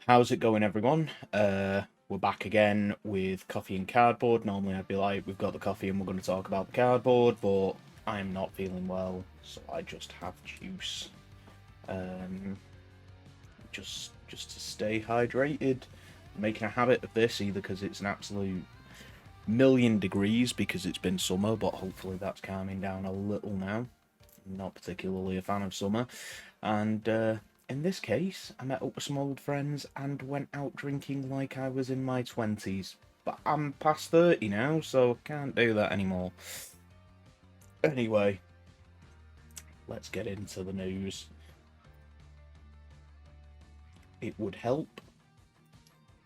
How's it going, everyone? We're back again with coffee and cardboard. Normally I'd be like, we've got the coffee and we're going to talk about the cardboard, but I'm not feeling well, so I just have juice. Um, just to stay hydrated. I'm making a habit of this, either because it's an absolute million degrees because it's been summer, but hopefully that's calming down a little now. I'm not particularly a fan of summer. And in this case, I met up with some old friends and went out drinking like I was in my 20s. But I'm past 30 now, so can't do that anymore. Anyway, let's get into the news. It would help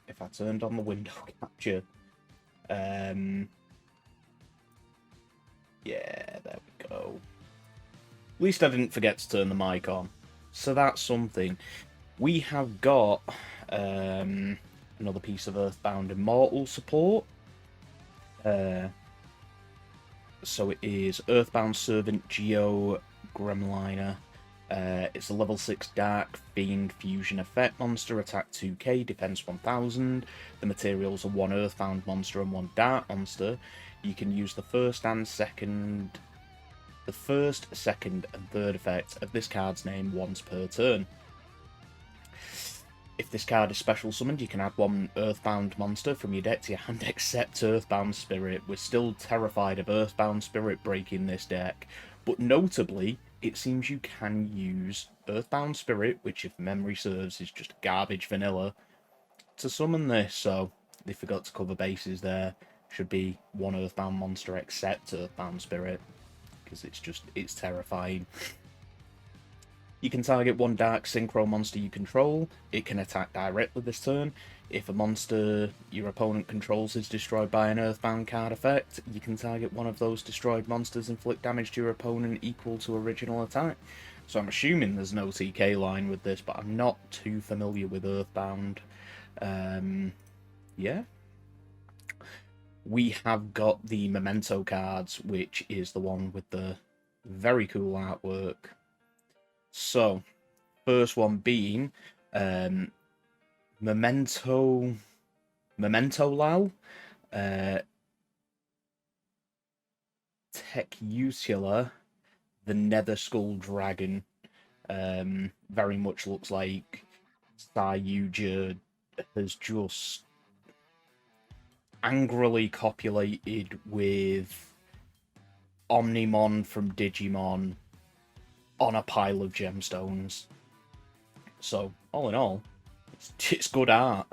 if I turned on the window capture. Yeah, there we go. At least I didn't forget to turn the mic on. So that's something. We have got another piece of Earthbound Immortal support. So it is Earthbound Servant Geo Gremliner. It's a level 6 Dark Fiend Fusion Effect monster, attack 2k, defense 1000. The materials are 1 Earthbound monster and 1 Dark monster. You can use the first, second, and third effect of this card's name once per turn. If this card is special summoned, you can add 1 Earthbound monster from your deck to your hand except Earthbound Spirit. We're still terrified of Earthbound Spirit breaking this deck, but notably, it seems you can use Earthbound Spirit, which if memory serves is just garbage vanilla, to summon this, so they forgot to cover bases there. Should be 1 Earthbound monster except Earthbound Spirit, because it's terrifying. You can target 1 Dark Synchro monster you control. It can attack directly this turn. If a monster your opponent controls is destroyed by an Earthbound card effect, you can target one of those destroyed monsters and inflict damage to your opponent equal to original attack. So I'm assuming there's no TK line with this, but I'm not too familiar with Earthbound. Yeah. We have got the Memento cards, which is the one with the very cool artwork. So, first one being Memento Lal, Tecutula, the Nether Skull Dragon. Very much looks like Sayuja has just angrily copulated with Omnimon from Digimon on a pile of gemstones. So, all in all, it's good art.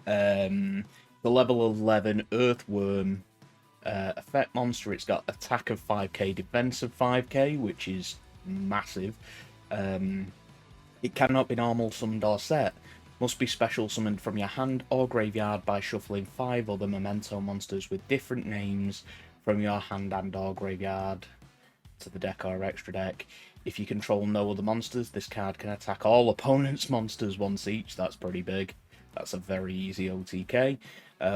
The level 11 Earthworm effect monster, it's got attack of 5k, defense of 5k, which is massive. It cannot be normal summoned or set. Must be special summoned from your hand or graveyard by shuffling 5 other Memento monsters with different names from your hand and or graveyard to the deck or extra deck. If you control no other monsters, this card can attack all opponents' monsters once each. That's pretty big. That's a very easy OTK.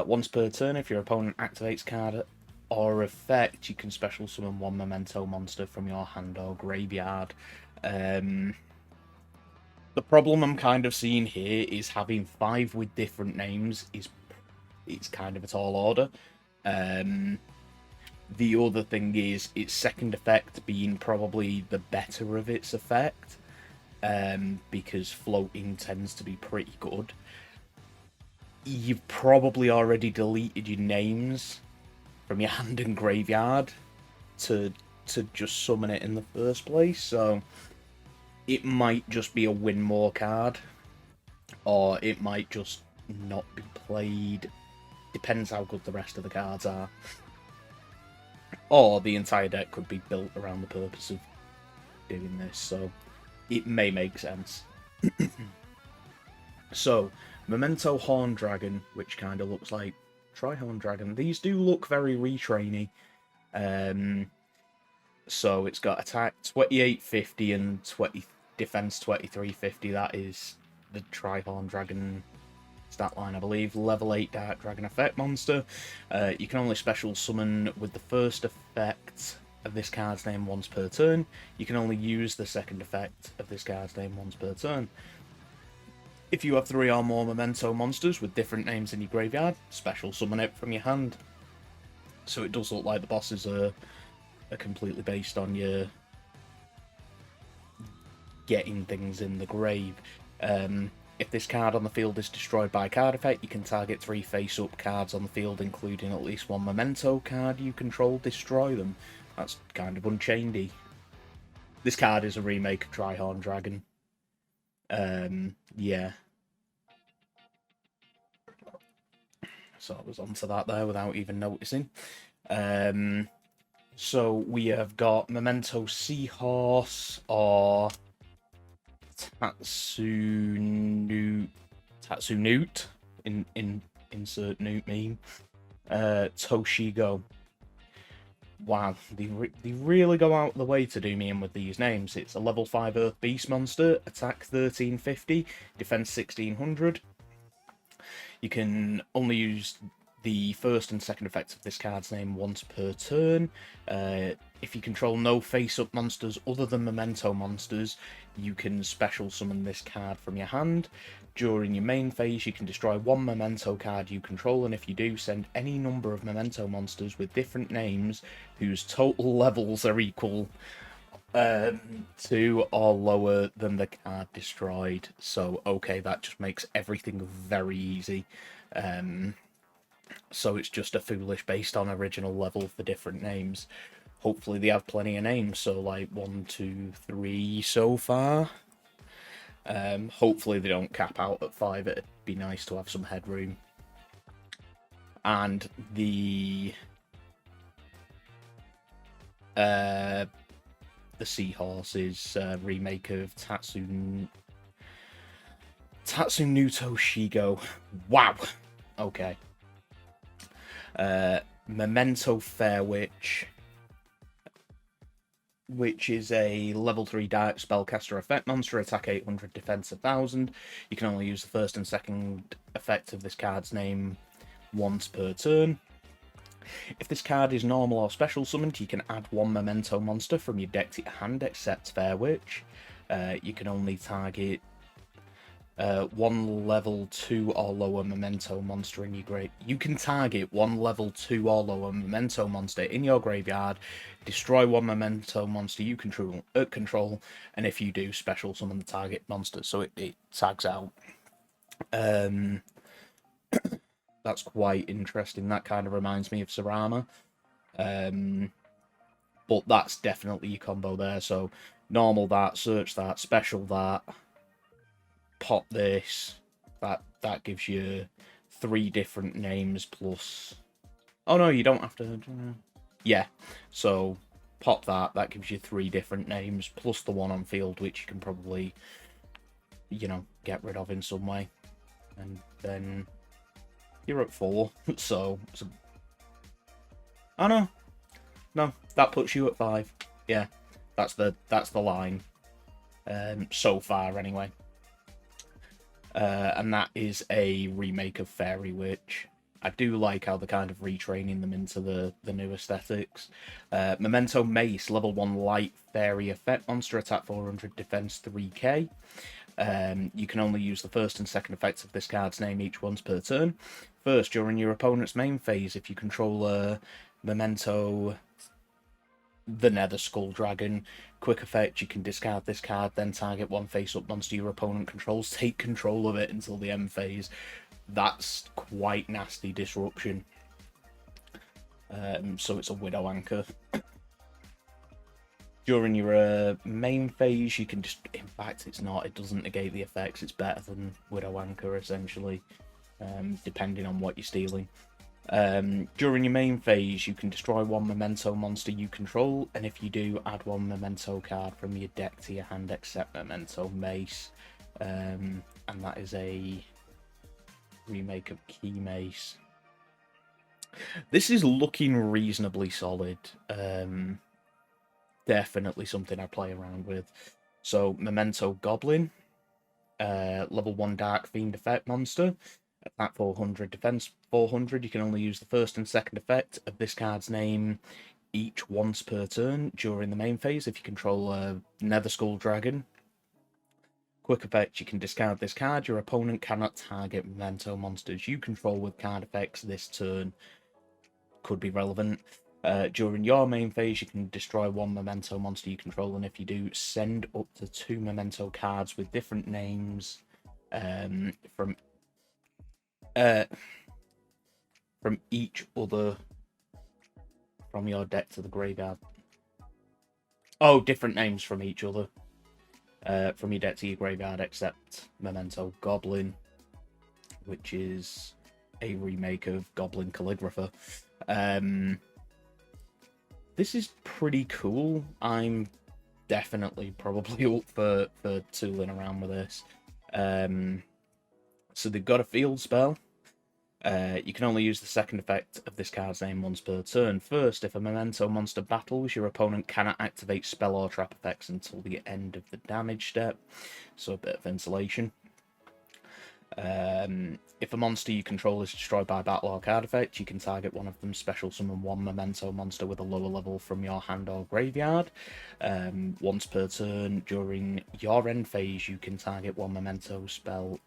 Once per turn, if your opponent activates card or effect, you can special summon 1 Memento monster from your hand or graveyard. The problem I'm kind of seeing here is having 5 with different names it's kind of a tall order. The other thing is its second effect being probably the better of its effect, because floating tends to be pretty good. You've probably already deleted your names from your hand and graveyard to just summon it in the first place, so it might just be a win more card, or it might just not be played. Depends how good the rest of the cards are. Or the entire deck could be built around the purpose of doing this, so it may make sense. So, Memento Horn Dragon, which kind of looks like Tri-Horn Dragon. These do look very retrainy. So it's got attack 2850 and 20 defense 2350. That is the Tri-Horn Dragon stat line, I believe. Level 8 Dark Dragon effect monster. You can only special summon with the first effect of this card's name once per turn. You can only use the second effect of this card's name once per turn. If you have 3 or more memento monsters with different names in your graveyard, special summon it from your hand. So it does look like the bosses are completely based on your getting things in the grave. If this card on the field is destroyed by a card effect, you can target 3 face-up cards on the field, including at least 1 memento card you control, destroy them. That's kind of unchainedy. This card is a remake of Tryhorn Dragon. Yeah. So I was onto that there without even noticing. So we have got Memento Seahorse or Tatsunute in insert newt meme. Toshigo. Wow, they really go out of the way to do me in with these names. It's a level 5 Earth Beast monster, attack 1350, defense 1600. You can only use the first and second effects of this card's name once per turn. If you control no face-up monsters other than memento monsters, you can special summon this card from your hand. During your main phase, you can destroy 1 memento card you control, and if you do, send any number of memento monsters with different names whose total levels are equal to or lower than the card destroyed. So, okay, that just makes everything very easy. So it's just a foolish based on original level for different names. Hopefully they have plenty of names, so like 1, 2, 3 so far. Hopefully they don't cap out at 5. It'd be nice to have some headroom. And the Seahorse is a remake of Tatsunuto Shigo. Wow. Okay. Memento Fairwitch, which is a level 3 dark spellcaster effect monster, attack 800, defense 1000. You can only use the first and second effect of this card's name once per turn. If this card is normal or special summoned, you can add 1 memento monster from your deck to your hand, except Fairwitch. You can only target 1 level 2 or lower memento monster in your grave. You can target 1 level 2 or lower memento monster in your graveyard, destroy 1 memento monster you control, and if you do, special summon the target monster, so it tags out. That's quite interesting. That kind of reminds me of Sarama. But that's definitely your combo there. So normal that, search that, special that, pop this. That gives you 3 different names plus... Oh no, you don't have to... Yeah, so pop that. That gives you 3 different names plus the one on field, which you can probably, you know, get rid of in some way. And then... You're at 4, so... Oh no, no, that puts you at 5. Yeah, that's the line. So far, anyway. And that is a remake of Fairy Witch. I do like how they're kind of retraining them into the new aesthetics. Memento Mace, level 1 light fairy effect monster, attack 400, defense 3k. You can only use the first and second effects of this card's name each once per turn. First, during your opponent's main phase, if you control a Memento the Nether Skull Dragon, quick effect, you can discard this card, then target 1 face-up monster your opponent controls, take control of it until the end phase. That's quite nasty disruption. So it's a Widow Anchor. During your main phase, you can just... In fact, it's not. It doesn't negate the effects. It's better than Widow Anchor, essentially, depending on what you're stealing. During your main phase, you can destroy 1 memento monster you control, and if you do, add 1 memento card from your deck to your hand, except Memento Mace. And that is a remake of Key Mace. This is looking reasonably solid. Definitely something I play around with. So, Memento Goblin, level 1 Dark Fiend effect monster, attack 400, defense 400. You can only use the first and second effect of this card's name each once per turn during the main phase if you control a Nether Skull Dragon. quick effect, you can discard this card. Your opponent cannot target memento monsters you control with card effects this turn. Could be relevant. During your main phase, you can destroy one memento monster you control, and if you do, send up to 2 memento cards with different names from each other from your deck to the graveyard. Oh, different names from each other. From your deck to your graveyard, except Memento Goblin, which is a remake of Goblin Calligrapher. This is pretty cool. I'm definitely probably up for tooling around with this. So they've got a field spell. You can only use the second effect of this card's name once per turn. First, if a memento monster battles, your opponent cannot activate spell or trap effects until the end of the damage step. So a bit of insulation. If a monster you control is destroyed by a battle or card effect, you can target one of them, special summon one memento monster with a lower level from your hand or graveyard. Once per turn, during your end phase, you can target one memento spell,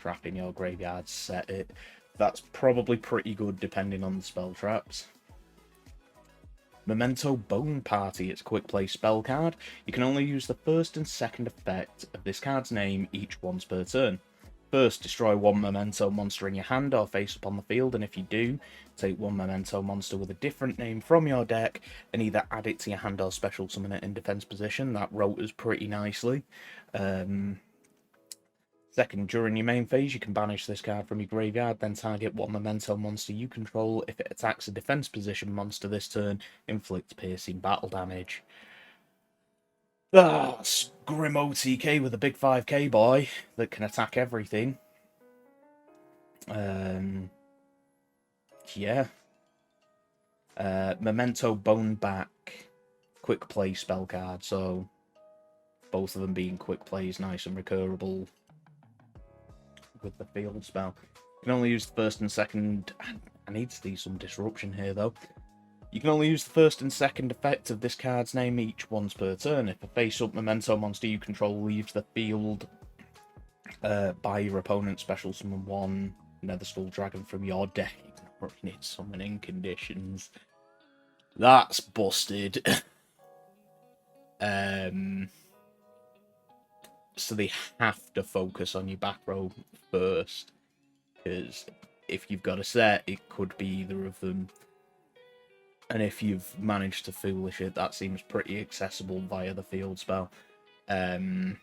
trap in your graveyard, set it. That's probably pretty good depending on the spell traps. Memento Bone Party, it's a quick play spell card. You can only use the first and second effect of this card's name each once per turn. First, destroy one memento monster in your hand or face up on the field, and if you do, take one memento monster with a different name from your deck and either add it to your hand or special summon it in defense position. That rotors pretty nicely. Second, during your main phase, you can banish this card from your graveyard, then target one memento monster you control. If it attacks a defense position monster this turn, inflict piercing battle damage. Grim OTK with a big 5k boy that can attack everything. Yeah. Memento Bone Back, quick play spell card, so both of them being quick plays, nice and recurable with the field spell. You can only use the first and second. I need to see some disruption here though. You can only use the first and second effect of this card's name each once per turn. If a face-up memento monster you control leaves the field by your opponent, special summon one Nether Skull Dragon from your deck, ignoring its summoning conditions. That's busted. So they have to focus on your back row first, because if you've got a set, it could be either of them. And if you've managed to foolish it, that seems pretty accessible via the field spell. If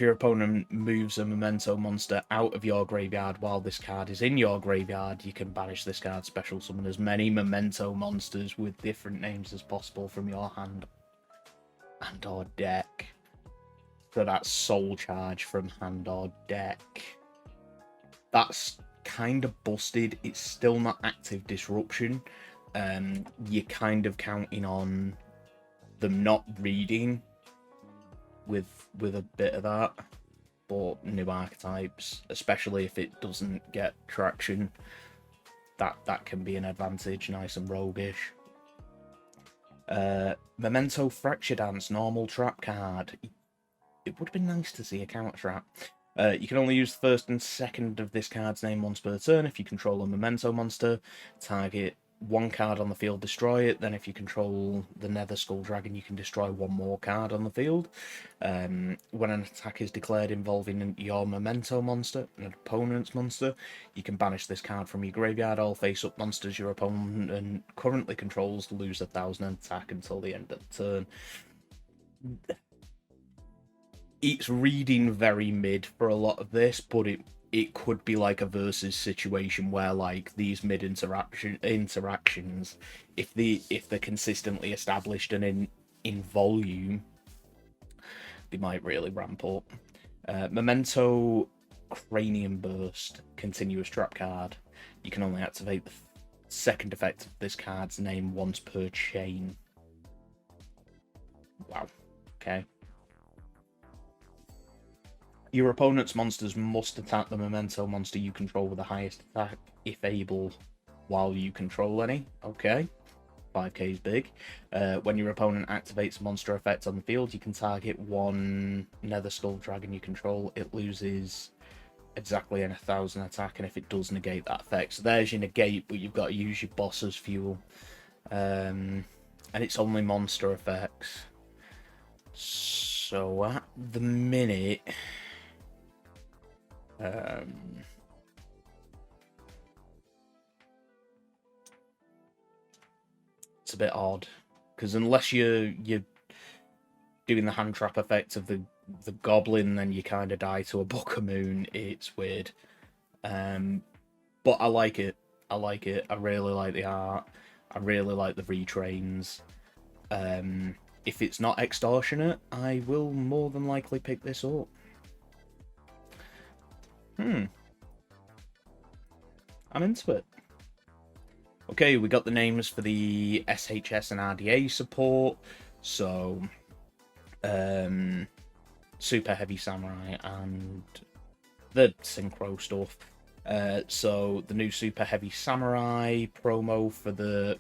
your opponent moves a memento monster out of your graveyard while this card is in your graveyard, you can banish this card, special summon as many memento monsters with different names as possible from your hand and or deck. So that's soul charge from hand or deck. That's kind of busted. It's still not active disruption. You're kind of counting on them not reading with a bit of that, but new archetypes, especially if it doesn't get traction, that can be an advantage, nice and roguish. Memento Fracture Dance, normal trap card. It would have been nice to see a counter trap. You can only use the first and second of this card's name once per turn. If you control a memento monster, target one card on the field, destroy it. Then if you control the Nether Skull Dragon, you can destroy one more card on the field. When an attack is declared involving your memento monster, an opponent's monster, you can banish this card from your graveyard. All face-up monsters your opponent currently controls lose 1,000 attack until the end of the turn. It's reading very mid for a lot of this, but it could be like a versus situation where, like, these mid interactions, if they're consistently established and in volume, they might really ramp up. Memento Cranium Burst, continuous trap card. You can only activate the second effect of this card's name once per chain. Wow. Okay. Your opponent's monsters must attack the memento monster you control with the highest attack, if able, while you control any. Okay, 5k is big. When your opponent activates a monster effect on the field, you can target one Nether Skull Dragon you control. It loses exactly an 1,000 attack, and if it does negate that effect, so there's your negate, but you've got to use your boss as fuel. And it's only monster effects. So at the minute, it's a bit odd, because unless you're doing the hand trap effect of the goblin, then you kind of die to a Book of Moon. It's weird, but I like it. I like it. I really like the art. I really like the retrains. If it's not extortionate, I will more than likely pick this up. I'm into it. Okay, we got the names for the SHS and RDA support. So, Super Heavy Samurai and the Synchro stuff. So the new Super Heavy Samurai promo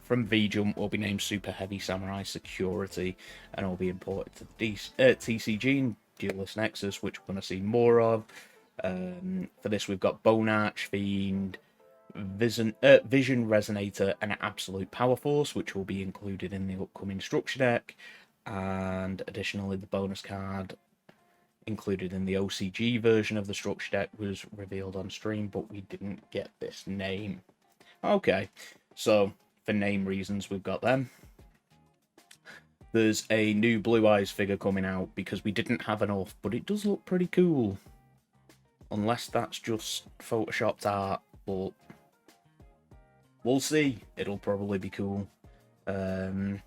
from V-Jump will be named Super Heavy Samurai Security, and will be imported to the TCG and Duelist Nexus, which we're going to see more of. For this, we've got Bone Arch Fiend, Vision Resonator, and Absolute Power Force, which will be included in the upcoming structure deck, and additionally the bonus card included in the OCG version of the structure deck was revealed on stream, but we didn't get this name. Okay, so for name reasons, we've got them. There's a new Blue Eyes figure coming out because we didn't have enough, but it does look pretty cool. Unless that's just photoshopped art, but we'll see. It'll probably be cool. But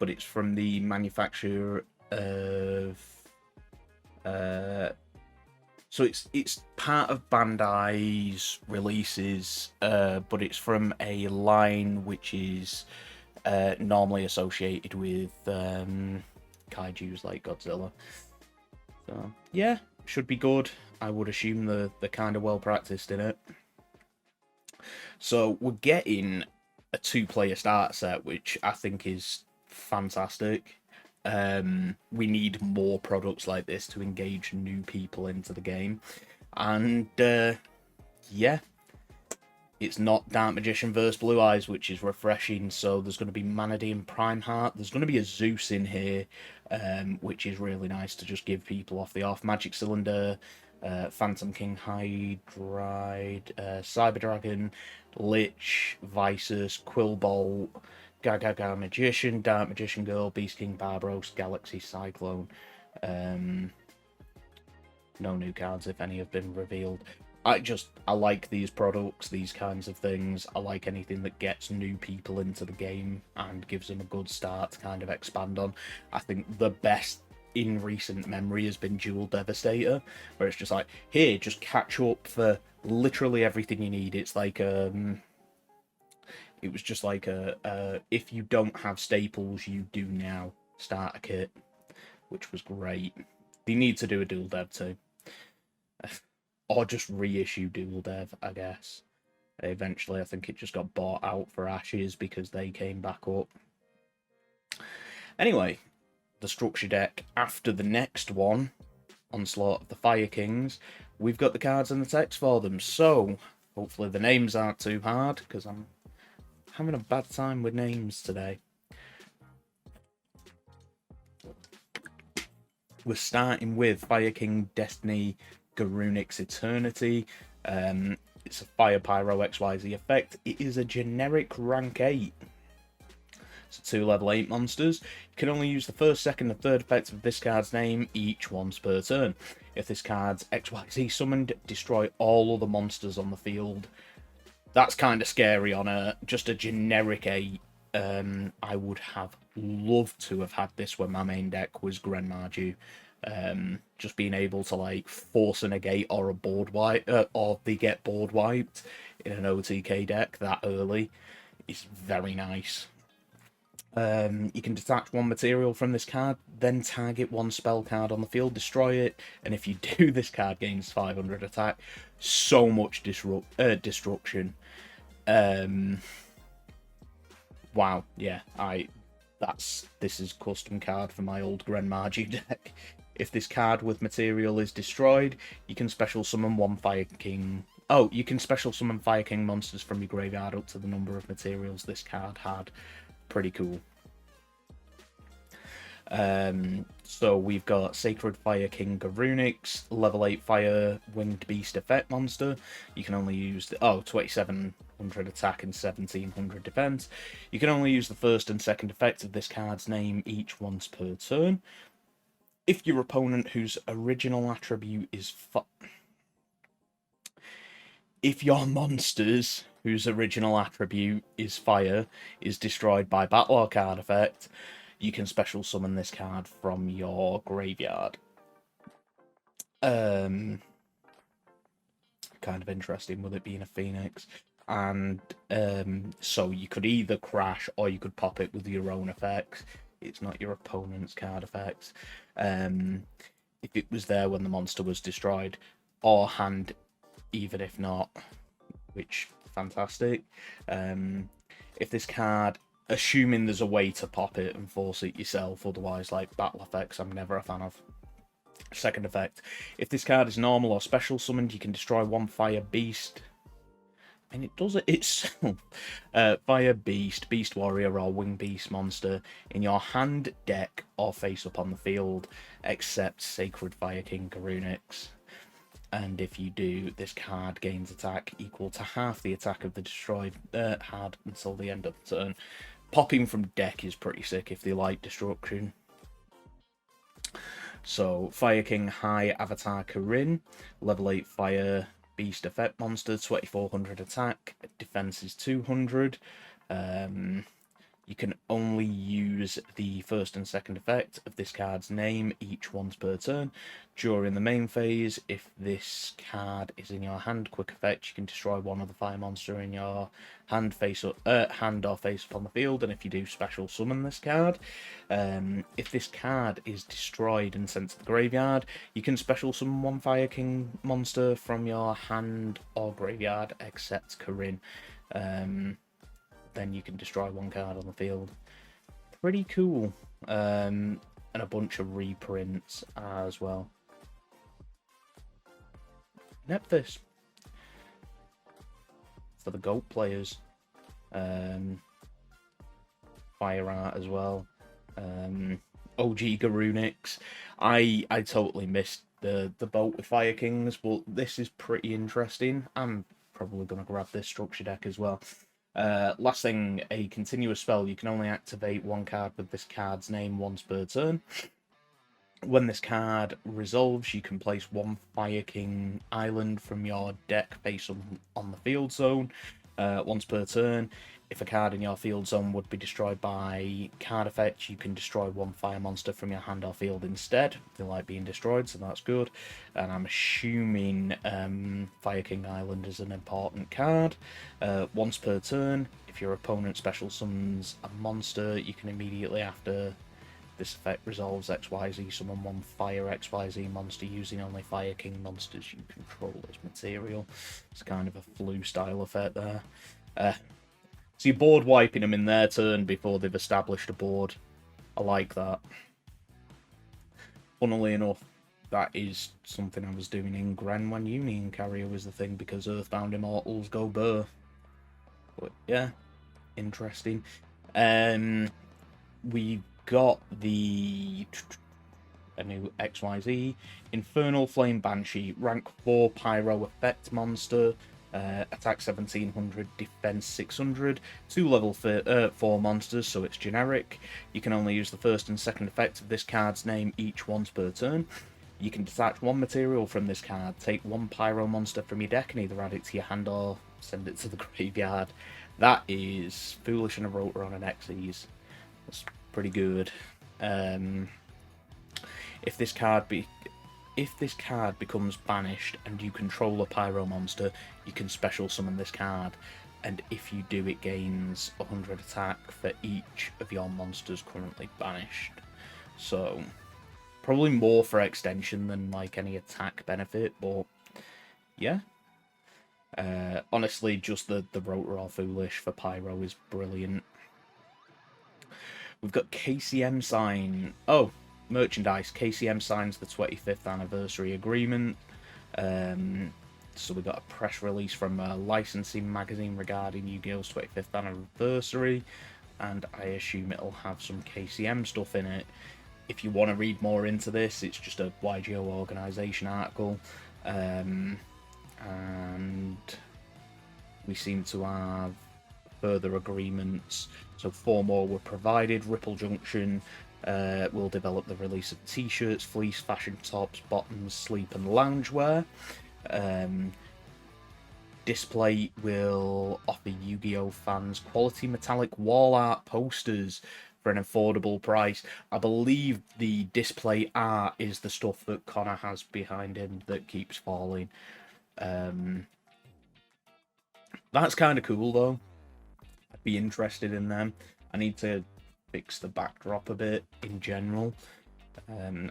it's from the manufacturer of... so it's part of Bandai's releases, but it's from a line which is normally associated with kaijus like Godzilla. So yeah, should be good. I would assume they're kind of well practiced in it. So we're getting a 2-player starter set, which I think is fantastic. We need more products like this to engage new people into the game, and yeah, it's not Dark Magician vs Blue Eyes, which is refreshing. So there's going to be Manady and Prime Heart. There's going to be a Zeus in here, which is really nice to just give people off the off. Magic Cylinder, Phantom King Hydride, Cyber Dragon, Lich, Visus, Quillbolt, Gaga Magician, Dark Magician Girl, Beast King Barbaros, Galaxy Cyclone. No new cards, if any, have been revealed. I like these products, these kinds of things. I like anything that gets new people into the game and gives them a good start to kind of expand on. I think the best in recent memory has been Dual Devastator, where it's just like, here, just catch up for literally everything you need. It's like it was just like if you don't have staples, you do now starter kit, which was great. They need to do a dual dev too, or just reissue dual dev, I guess. Eventually, I think it just got bought out for Ashes because they came back up. Anyway, the structure deck after the next one, Onslaught of the Fire Kings, we've got the cards and the text for them. So hopefully the names aren't too hard, because I'm having a bad time with names today. We're starting with Fire King Destiny Garunix Eternity. It's a Fire Pyro XYZ effect. It is a generic rank 8. So 2 level 8 monsters. You can only use the first, second, and third effects of this card's name each once per turn. If this card's XYZ summoned, destroy all other monsters on the field. That's kind of scary on just a generic 8. I would have loved to have had this when my main deck was Grenmarju. Just being able to like force a negate or a board wipe, or they get board wiped in an OTK deck that early is very nice. You can detach 1 material from this card, then target 1 spell card on the field, destroy it, and if you do, this card gains 500 attack. So much destruction. Wow, yeah, this is custom card for my old Grenmagi deck. If this card with material is destroyed, you can special summon one Fire King. Oh, you can special summon Fire King monsters from your graveyard up to the number of materials this card had. Pretty cool. So we've got Sacred Fire King Garunix, level 8 Fire Winged Beast effect monster. You can only use 2700 attack and 1700 defense. You can only use the first and second effect of this card's name each once per turn. If your opponent whose original attribute is if your monsters whose original attribute is fire is destroyed by battle or card effect, you can special summon this card from your graveyard. Kind of interesting with it being a phoenix. And so you could either crash or you could pop it with your own effects. It's not your opponent's card effects. If it was there when the monster was destroyed, or hand, even if not, which fantastic. If this card, assuming there's a way to pop it and force it yourself, otherwise, like battle effects, I'm never a fan of. Second effect, if this card is normal or special summoned, you can destroy one fire beast. And it does it itself. Fire beast, beast warrior, or wing beast monster in your hand, deck, or face up on the field, except Sacred Fire King Garunix. And if you do, this card gains attack equal to half the attack of the destroyed had until the end of the turn. Popping from deck is pretty sick if they like destruction. So, Fire King High Avatar Karin, level 8 Fire Beast effect monster, 2400 attack, defense is 200. You can only use the first and second effect of this card's name each once per turn. During the main phase, if this card is in your hand, quick effect, you can destroy one other fire monster in your hand, hand or face up on the field, and if you do, special summon this card. If this card is destroyed and sent to the graveyard, you can special summon one Fire King monster from your hand or graveyard, except Karin. Then you can destroy one card on the field. Pretty cool. And a bunch of reprints as well. Nephthys. For the GOAT players. Fire Art as well. OG Garunix. I totally missed the boat with Fire Kings, but this is pretty interesting. I'm probably going to grab this structure deck as well. Last thing, a continuous spell. You can only activate one card with this card's name once per turn. When this card resolves, you can place one Fire King island from your deck face on the field zone once per turn. If a card in your field zone would be destroyed by card effect, you can destroy one fire monster from your hand or field instead. They like being destroyed, so that's good. And I'm assuming Fire King Island is an important card. Once per turn, if your opponent special summons a monster, you can immediately after this effect resolves XYZ summon one Fire XYZ monster using only Fire King monsters you control as material. It's kind of a flu style effect there. So you're board wiping them in their turn before they've established a board. I like that. Funnily enough, that is something I was doing in Gren when Union Carrier was the thing, because Earthbound Immortals go burr. But yeah, interesting. We got a new XYZ Infernal Flame Banshee, rank 4 Pyro effect monster. Attack 1700, defense 600, 2 level 4 monsters, so it's generic. You can only use the first and second effect of this card's name each once per turn. You can detach one material from this card, take one pyro monster from your deck and either add it to your hand or send it to the graveyard. That is foolish and a rotor on an Xyz. That's pretty good. If this card becomes banished and you control a pyro monster, you can special summon this card, and if you do, it gains 100 attack for each of your monsters currently banished. So probably more for extension than like any attack benefit, but yeah. Honestly, just the rotor or foolish for pyro is brilliant. We've got KCM sign. Oh, merchandise. KCM signs the 25th anniversary agreement. So we got a press release from a licensing magazine regarding Yu-Gi-Oh's 25th anniversary, and I assume it'll have some KCM stuff in it. If you want to read more into this, it's just a YGO organisation article. And we seem to have further agreements. So 4 more were provided. Ripple Junction will develop the release of t-shirts, fleece, fashion tops, bottoms, sleep and loungewear. Display will offer Yu-Gi-Oh fans quality metallic wall art posters for an affordable price. I believe the display art is the stuff that Connor has behind him that keeps falling. That's kind of cool though. I'd be interested in them. I need to fix the backdrop a bit in general.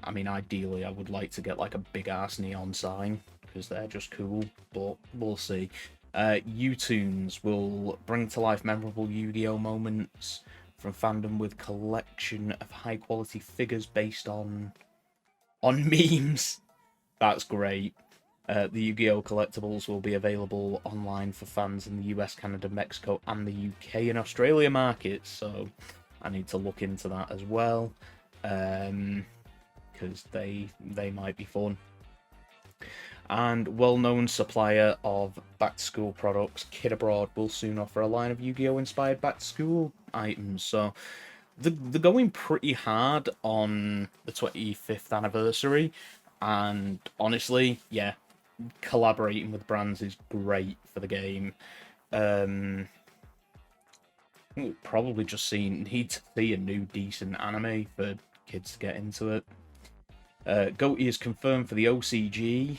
I mean, ideally, I would like to get like a big ass neon sign because they're just cool, but we'll see. U-Tunes will bring to life memorable Yu-Gi-Oh moments from fandom with collection of high quality figures based on memes. That's great. The Yu-Gi-Oh collectibles will be available online for fans in the US, Canada, Mexico, and the UK and Australia markets. So I need to look into that as well, because they might be fun. And well-known supplier of back-to-school products, Kid Abroad, will soon offer a line of Yu-Gi-Oh inspired back-to-school items. So they're going pretty hard on the 25th anniversary, and honestly, yeah, collaborating with brands is great for the game. We'll probably just need to see a new decent anime for kids to get into it. Goatee is confirmed for the OCG.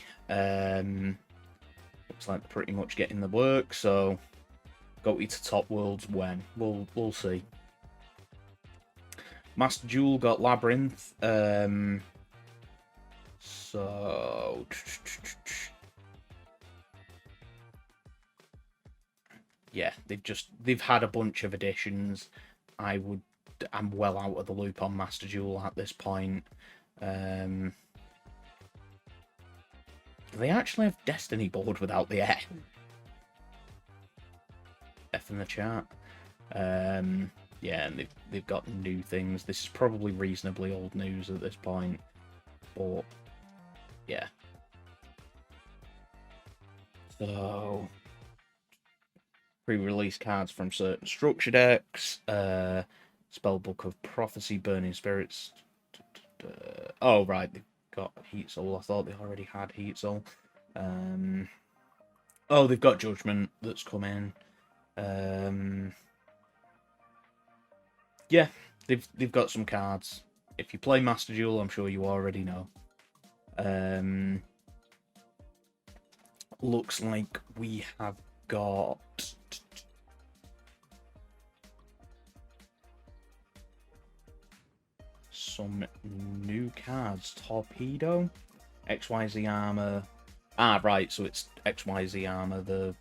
Looks like they're pretty much getting the work, so Goatee to Top Worlds when? We'll see. Master Duel got Labyrinth. So yeah, they've had a bunch of additions. I'm well out of the loop on Master Duel at this point. Do they actually have Destiny board without the F? F in the chat. Yeah, and they've got new things. This is probably reasonably old news at this point, but yeah. So pre-release cards from certain structure decks. Spellbook of Prophecy, Burning Spirits. Oh right, they've got Heat Soul. I thought they already had Heat Soul. Oh, they've got Judgment that's come in. Yeah, they've got some cards. If you play Master Duel, I'm sure you already know. Looks like we have got some new cards. Torpedo, XYZ Armor. Ah, right, so it's XYZ Armor, the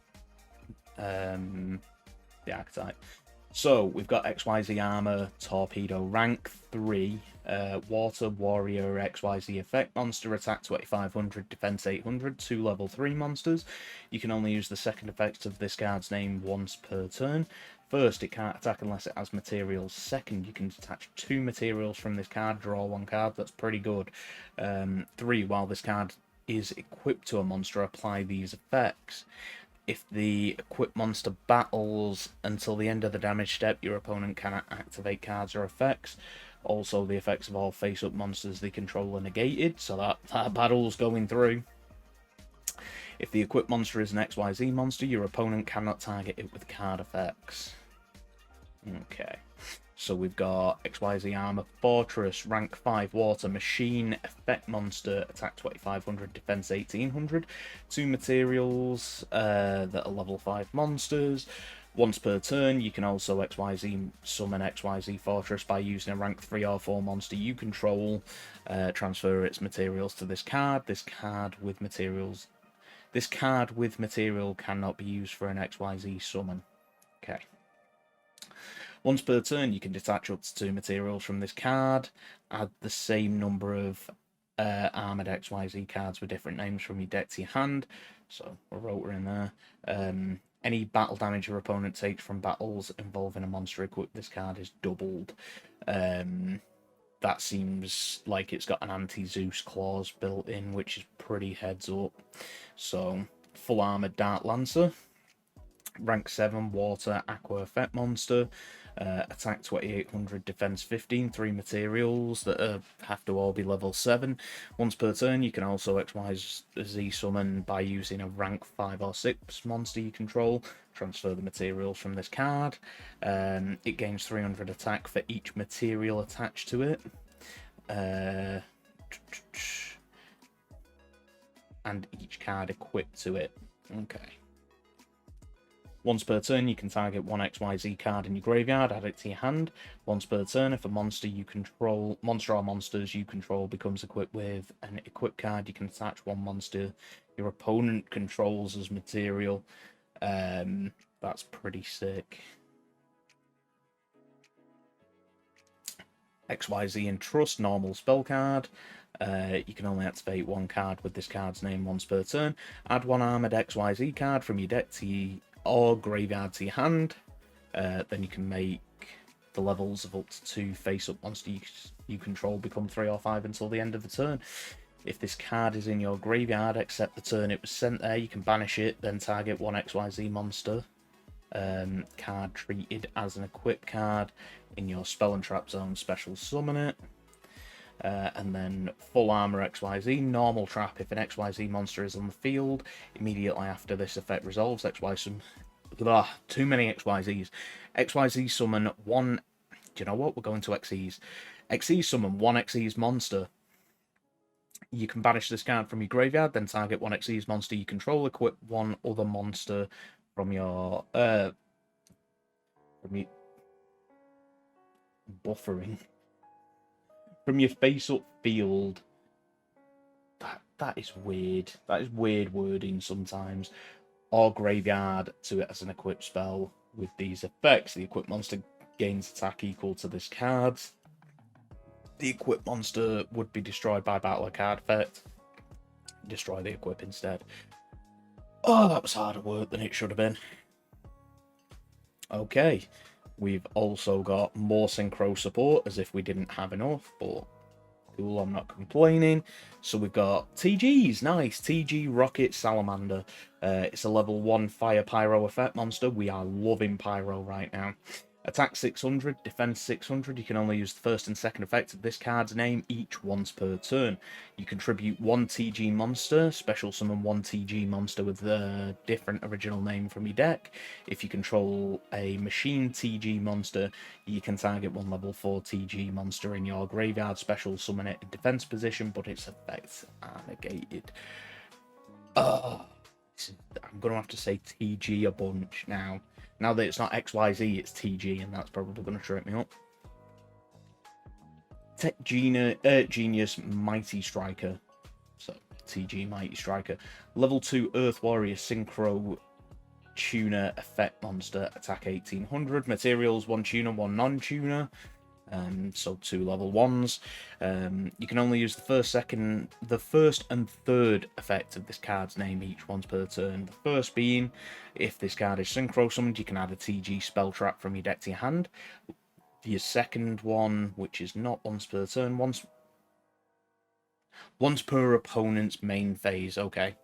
archetype. So we've got XYZ Armor, Torpedo, rank 3, Water Warrior XYZ effect monster, attack 2500, defense 800, 2 level 3 monsters. You can only use the second effect of this card's name once per turn. First, it can't attack unless it has materials. Second, you can attach 2 materials from this card, draw 1 card. That's pretty good. 3, while this card is equipped to a monster, apply these effects. If the equipped monster battles until the end of the damage step, your opponent cannot activate cards or effects. Also, the effects of all face-up monsters they control are negated, so that battle's going through. If the equipped monster is an XYZ monster, your opponent cannot target it with card effects. Okay. So we've got XYZ Armor, Fortress, rank 5 Water, Machine, Effect Monster, attack 2500, defense 1800. 2 materials that are level 5 monsters. Once per turn, you can also XYZ summon XYZ Fortress by using a rank 3 or 4 monster you control. Transfer its materials to this card. This card with material cannot be used for an XYZ summon. Okay. Once per turn, you can detach up to 2 materials from this card, add the same number of armoured XYZ cards with different names from your deck to your hand. So a rotor in there. Any battle damage your opponent takes from battles involving a monster equipped this card is doubled. That seems like it's got an anti-Zeus clause built in, which is pretty heads up. So, full armoured Dart Lancer, rank 7 water aqua effect monster, attack 2800, defense 15, 3 materials that have to all be level 7. Once per turn, you can also XYZ summon by using a rank 5 or 6 monster you control. Transfer the materials from this card. It gains 300 attack for each material attached to it. And each card equipped to it. Okay. Once per turn, you can target one XYZ card in your graveyard, add it to your hand. Once per turn, if a monster or monsters you control becomes equipped with an equipped card, you can attach one monster your opponent controls as material. That's pretty sick. XYZ Entrust, normal spell card. You can only activate one card with this card's name once per turn. Add one armoured XYZ card from your deck to or graveyard to your hand. Then you can make the levels of up to 2 face-up monsters you control become 3 or 5 until the end of the turn. If this card is in your graveyard, except the turn it was sent there, you can banish it, then target one XYZ monster card treated as an equipped card in your spell and trap zone, special summon it. And then full armor XYZ, normal trap. If an XYZ monster is on the field, immediately after this effect resolves, too many XYZs. XYZ summon one. Do you know what? We're going to XEs. XE summon one XE's monster. You can banish this card from your graveyard, then target one XE's monster you control, equip one other monster from your buffering. From your face-up field. That is weird. That is weird wording sometimes. Or graveyard to it as an equipped spell with these effects. The equipped monster gains attack equal to this card. The equipped monster would be destroyed by battle or card effect. Destroy the equip instead. Oh, that was harder work than it should have been. Okay. We've also got more synchro support, as if we didn't have enough, but cool, I'm not complaining. So we've got TGs, nice, TG Rocket Salamander. It's a level 1 Fire Pyro effect monster. We are loving Pyro right now. Attack 600, defense 600. You can only use the first and second effect of this card's name each once per turn. You contribute one TG monster, special summon one TG monster with a different original name from your deck. If you control a machine TG monster, you can target one level 4 TG monster in your graveyard, special summon it in defense position, but its effects are negated. I'm going to have to say TG a bunch now. Now that it's not XYZ, it's TG, and that's probably going to trip me up. Tech Genius Mighty Striker. So, TG Mighty Striker. Level 2 Earth Warrior Synchro Tuner Effect Monster. Attack 1800. Materials 1 tuner, 1 non-tuner. So 2 level 1s. You can only use the first and third effect of this card's name each once per turn. The first being, if this card is synchro summoned, you can add a TG spell trap from your deck to your hand. Your second one, which is not once per turn, once per opponent's main phase. Okay.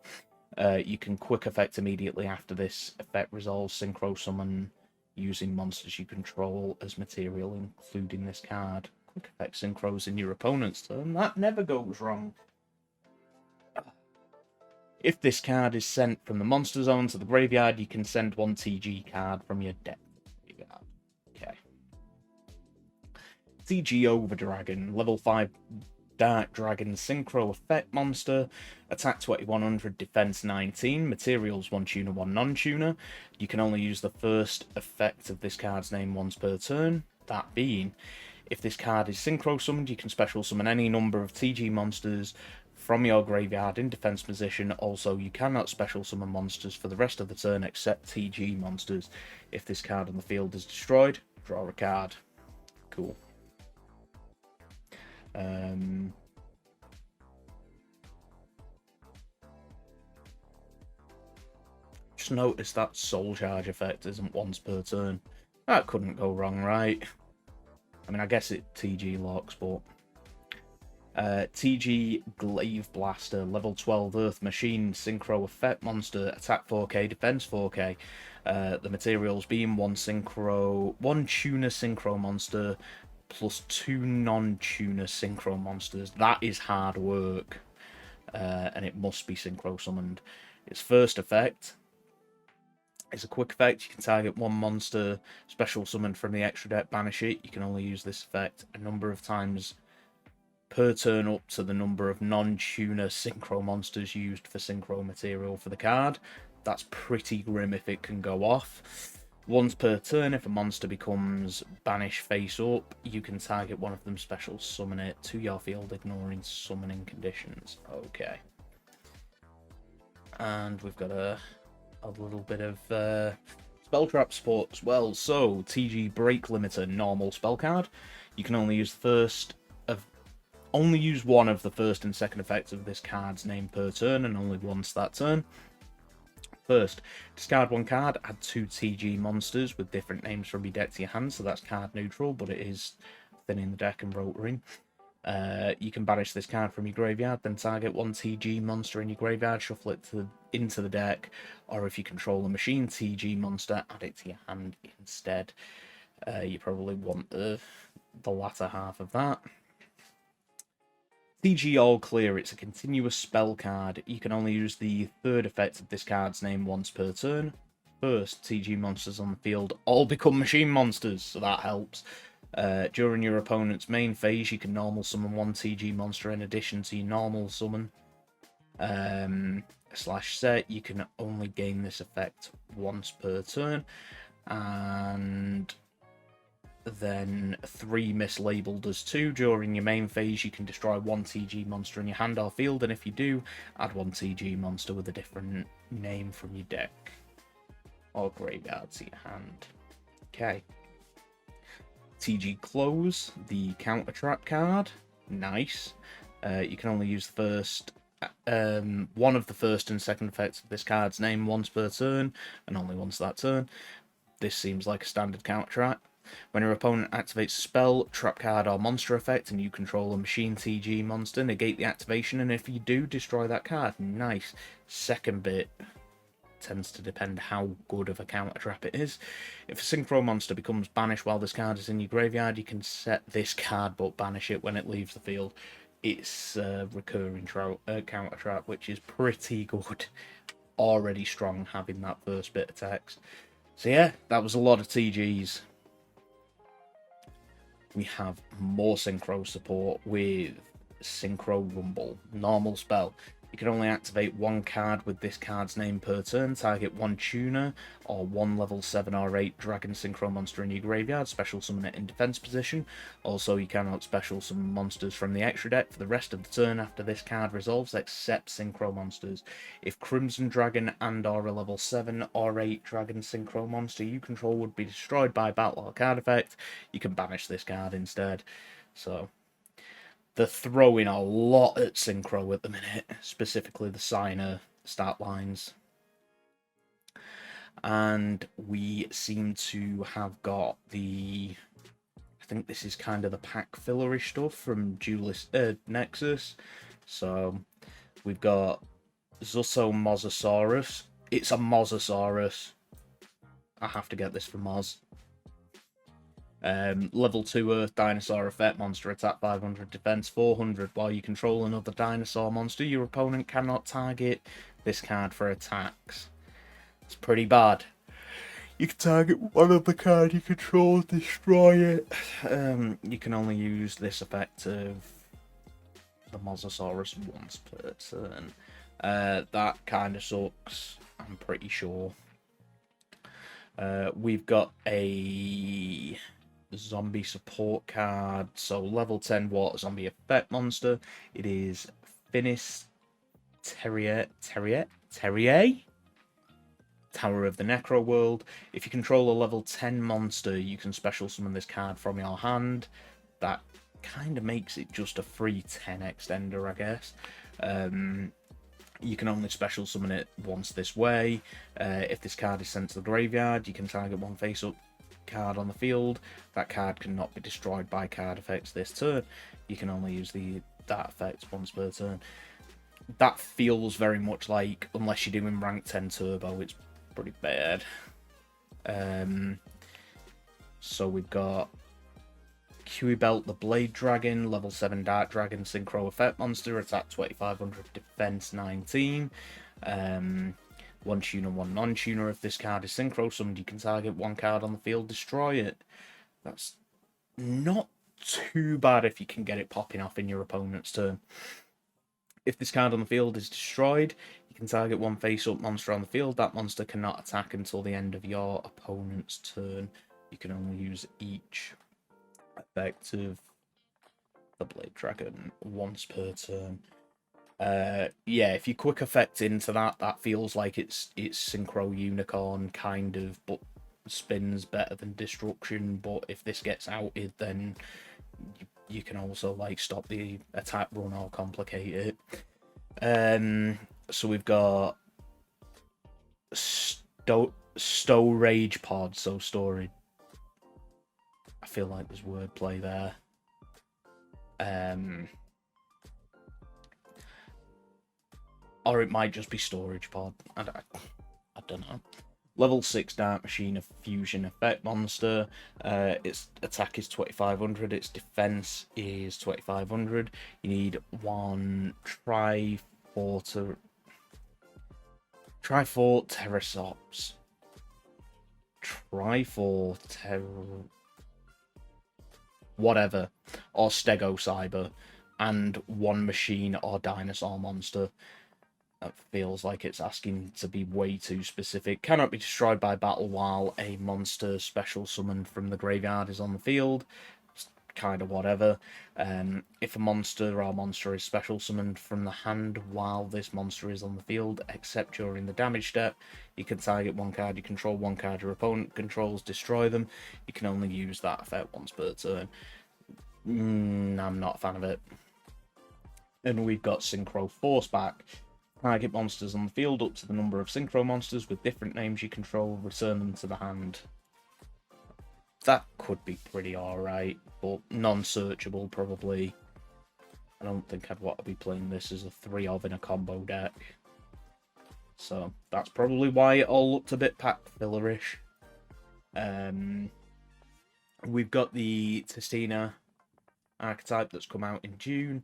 You can quick effect immediately after this effect resolves, synchro summon using monsters you control as material, including this card. Quick effect synchros in your opponent's turn. That never goes wrong. If this card is sent from the monster zone to the graveyard, you can send one TG card from your deck to the graveyard. Okay. TG Overdragon, level 5 Dark Dragon Synchro Effect Monster. Attack 2100, defense 19, materials 1 tuner, 1 non-tuner. You can only use the first effect of this card's name once per turn. That being, if this card is synchro summoned, you can special summon any number of TG monsters from your graveyard in defense position. Also, you cannot special summon monsters for the rest of the turn except TG monsters. If this card on the field is destroyed, Draw a card. Cool. Just notice that soul charge effect isn't once per turn. That couldn't go wrong, right? I mean, I guess it TG locks, but... TG Glaive Blaster, level 12 Earth Machine, Synchro Effect Monster, Attack 4k, Defense 4k. The materials being one Tuner Synchro Monster plus 2 non-Tuner Synchro Monsters. That is hard work, and it must be Synchro Summoned. Its first effect is a quick effect. You can target one monster, special summoned from the extra deck, banish it. You can only use this effect a number of times per turn up to the number of non-tuner synchro monsters used for synchro material for the card. That's pretty grim if it can go off. Once per turn, if a monster becomes banished face up, you can target one of them, special summon it to your field, ignoring summoning conditions. Okay. And we've got a little bit of spell trap support as well. So, TG Break Limiter, normal spell card. You can only use one of the first and second effects of this card's name per turn, and only once that turn. First, discard one card, add 2 TG monsters with different names from your deck to your hand, so that's card neutral, but it is thinning the deck and rotary. You can banish this card from your graveyard, then target one TG monster in your graveyard, shuffle it into the deck, or if you control a machine TG monster, add it to your hand instead. You probably want the latter half of that. TG All Clear, it's a continuous spell card. You can only use the third effect of this card's name once per turn. First, TG monsters on the field all become machine monsters, so that helps. During your opponent's main phase, you can normal summon one TG monster in addition to your normal summon. /set, you can only gain this effect once per turn. And then 3 mislabeled as 2. During your main phase, you can destroy one TG monster in your hand or field, and if you do, add one TG monster with a different name from your deck or graveyard to your hand. Okay. TG Close, the counter trap card. Nice. You can only use one of the first and second effects of this card's name once per turn, and only once that turn. This seems like a standard counter trap. When your opponent activates a spell, trap card, or monster effect, and you control a machine TG monster, negate the activation, and if you do, destroy that card. Nice. Second bit tends to depend how good of a counter trap it is. If a synchro monster becomes banished while this card is in your graveyard, you can set this card but banish it when it leaves the field. It's a recurring counter trap, which is pretty good. Already strong having that first bit of text. So yeah, that was a lot of TGs. We have more Synchro support with Synchro Rumble. Normal spell. You can only activate one card with this card's name per turn. Target one tuner or one level 7 or 8 dragon synchro monster in your graveyard. Special summon it in defense position. Also, you cannot special summon monsters from the extra deck for the rest of the turn after this card resolves, except synchro monsters. If Crimson Dragon and or a level 7 or 8 dragon synchro monster you control would be destroyed by battle or card effect, you can banish this card instead. So they're throwing a lot at Synchro at the minute, specifically the signer stat lines. And we seem to have got I think this is kind of the pack fillerish stuff from Nexus. So we've got Zusso Mosasaurus. It's a Mosasaurus. I have to get this from Moz. Level 2 Earth Dinosaur effect monster, attack 500, defense 400. While you control another dinosaur monster, your opponent cannot target this card for attacks. It's pretty bad. You can target one of the card you control, destroy it. You can only use this effect of the Mosasaurus once per turn. That kind of sucks, I'm pretty sure. We've got a zombie support card. So level 10 water zombie effect monster. It is Finis Terrier. Tower of the Necro World. If you control a level 10 monster, you can special summon this card from your hand. That kind of makes it just a free 10 extender, I guess. You can only special summon it once this way. If this card is sent to the graveyard, you can target one face-up card on the field. That card cannot be destroyed by card effects this turn. You can only use that effect once per turn. That feels very much like, unless you're doing rank 10 turbo, it's pretty bad. So we've got Kiwi Belt, the Blade Dragon, level 7 Dark Dragon, Synchro Effect Monster, attack 2500, defense 19. One tuner, one non-tuner. If this card is synchro summoned, you can target one card on the field, destroy it. That's not too bad if you can get it popping off in your opponent's turn. If this card on the field is destroyed, you can target one face-up monster on the field. That monster cannot attack until the end of your opponent's turn. You can only use each effect of the Blade Dragon once per turn. Yeah, if you quick effect into that feels like it's Synchro Unicorn kind of, but spins better than Destruction. But if this gets outed, then you can also like stop the attack run or complicate it. So we've got Storage Pod, so storage. I feel like there's wordplay there. Or it might just be Storage Pod. I don't know. Level 6 Dark Machine, a fusion effect monster. Its attack is 2500. Its defense is 2500. You need one Trifort Terrasops. Whatever. Or Stego Cyber. And one machine or dinosaur monster. That feels like it's asking to be way too specific. Cannot be destroyed by battle while a monster special summoned from the graveyard is on the field. It's kind of whatever. If a monster or monster is special summoned from the hand while this monster is on the field, except during the damage step, you can target one card you control, one card your opponent controls, destroy them. You can only use that effect once per turn. I'm not a fan of it. And we've got Synchro Force back. Target monsters on the field up to the number of synchro monsters with different names you control, return them to the hand. That could be pretty alright, but non-searchable probably. I don't think I'd want to be playing this as a 3 of in a combo deck. So that's probably why it all looked a bit pack fillerish. We've got the Testina archetype that's come out in June.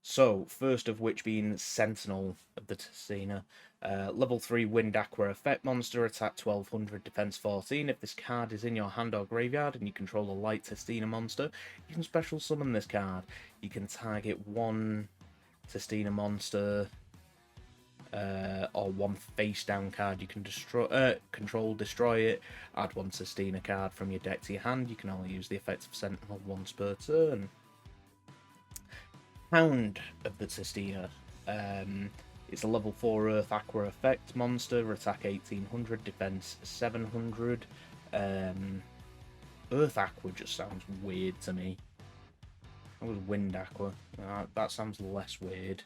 So, first of which being Sentinel of the Testina. Level 3 Wind Aqua effect monster, attack 1200, defense 14. If this card is in your hand or graveyard and you control a light Testina monster, you can special summon this card. You can target one Testina monster or one face down card you can control, destroy it. Add one Testina card from your deck to your hand. You can only use the effect of Sentinel once per turn. Hound of the Testina. It's a level 4 Earth Aqua effect monster, attack 1800, defense 700. Earth Aqua just sounds weird to me. That was Wind Aqua. That sounds less weird.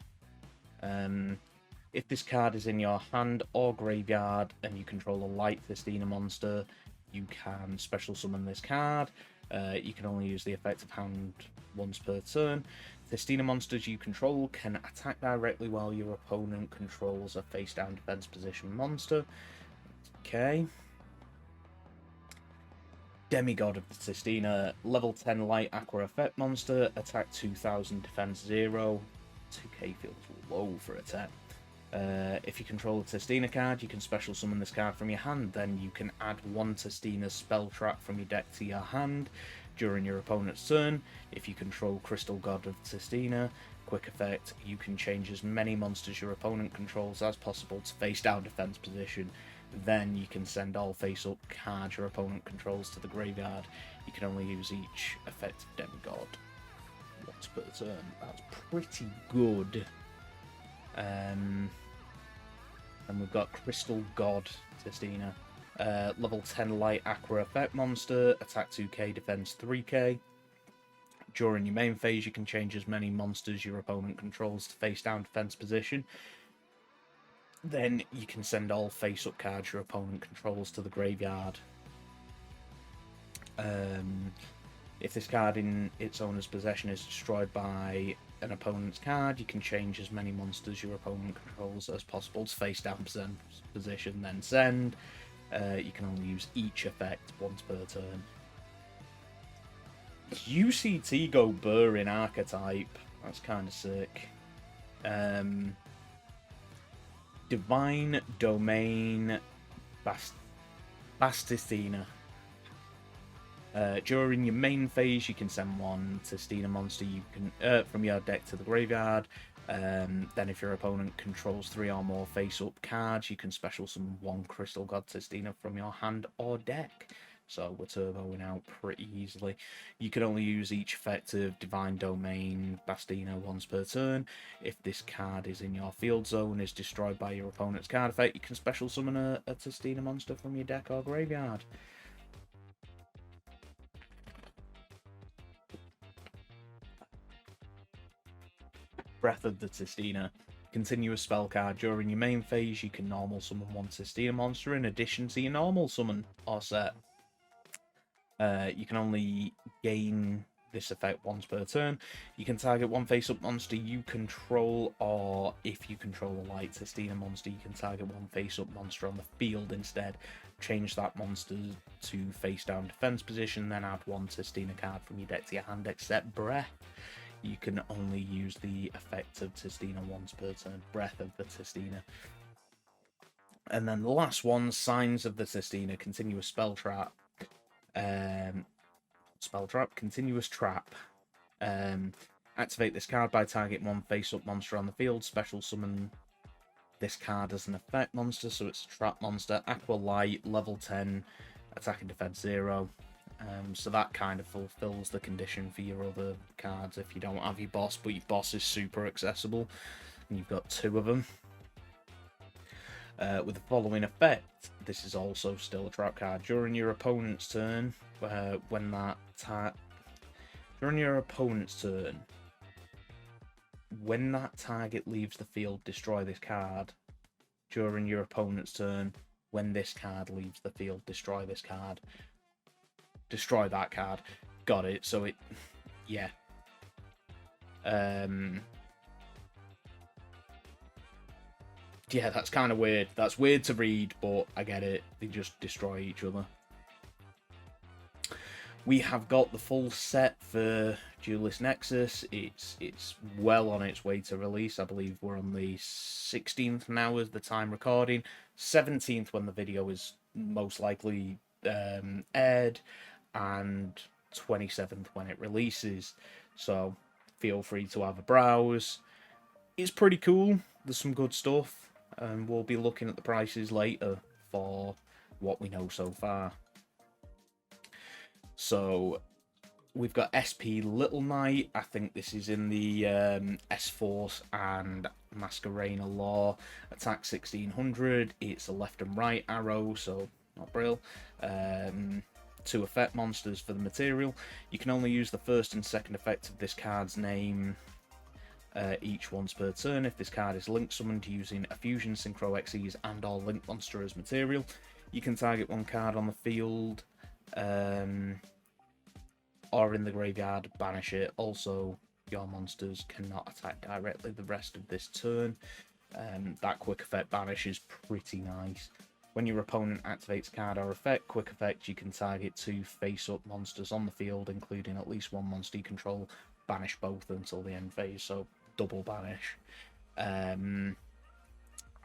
If this card is in your hand or graveyard and you control a light Testina monster, you can special summon this card. You can only use the effect of Hound once per turn. Testina monsters you control can attack directly while your opponent controls a face-down defense position monster. Okay. Demigod of the Testina, level 10 light aqua effect monster, attack 2000, defense 0. 2k feels low for a 10. If you control a Testina card, you can special summon this card from your hand. Then you can add one Testina spell trap from your deck to your hand during your opponent's turn. If you control Crystal God of Testina, quick effect, you can change as many monsters your opponent controls as possible to face down defense position. Then you can send all face-up cards your opponent controls to the graveyard. You can only use each effect of Demigod once per turn. That's pretty good. And we've got Crystal God Tistina. Level 10 light aqua effect monster, attack 2k, defense 3k. During your main phase, you can change as many monsters your opponent controls to face down defense position. Then you can send all face-up cards your opponent controls to the graveyard. If this card in its owner's possession is destroyed by an opponent's card, you can change as many monsters your opponent controls as possible to face down position, then send. You can only use each effect once per turn. UCT go Burr in Archetype. That's kind of sick. Divine Domain Bastistina. During your main phase, you can send one Tistina monster you can from your deck to the graveyard. Then if your opponent controls 3 or more face-up cards, you can special summon one Crystal God Tistina from your hand or deck. So we're turboing out pretty easily. You can only use each effect of Divine Domain Bastina once per turn. If this card is in your field zone, is destroyed by your opponent's card effect, you can special summon a Tistina monster from your deck or graveyard. Breath of the Tistina. Continuous spell card. During your main phase, you can normal summon one Tistina monster in addition to your normal summon or set. You can only gain this effect once per turn. You can target one face-up monster you control, or if you control a light Tistina monster, you can target one face-up monster on the field instead. Change that monster to face-down defense position, then add one Tistina card from your deck to your hand, except Breath. You can only use the effect of Tistina once per turn. Breath of the Tistina. And then the last one, Signs of the Tistina. Continuous spell trap. Continuous trap. Activate this card by targeting one face-up monster on the field. Special summon this card as an effect monster, so it's a trap monster. Aqua Light, level 10, attack and defense 0. So that kind of fulfills the condition for your other cards if you don't have your boss, but your boss is super accessible, and you've got 2 of them. With the following effect, this is also still a trap card. During your opponent's turn, when that target leaves the field, destroy this card. During your opponent's turn, when this card leaves the field, destroy this card. Destroy that card. Got it. So it, yeah. Yeah, that's kind of weird. That's weird to read, but I get it. They just destroy each other. We have got the full set for Duelist Nexus. It's well on its way to release. I believe we're on the 16th now as the time recording. 17th when the video is most likely aired, and 27th when it releases. So feel free to have a browse. It's pretty cool. There's some good stuff. And we'll be looking at the prices later for what we know so far. So we've got SP Little Knight. I think this is in the S-Force and Masquerena Law. Attack 1600. It's a left and right arrow, so not brill. 2 effect monsters for the material. You can only use the first and second effect of this card's name each once per turn. If this card is link summoned using a fusion, synchro XEs and or link monster as material, you can target one card on the field or in the graveyard, banish it. Also, your monsters cannot attack directly the rest of this turn. That quick effect banish is pretty nice. When your opponent activates a card or effect, quick effect, you can target 2 face-up monsters on the field, including at least one monster you control. Banish both until the end phase, so double banish. I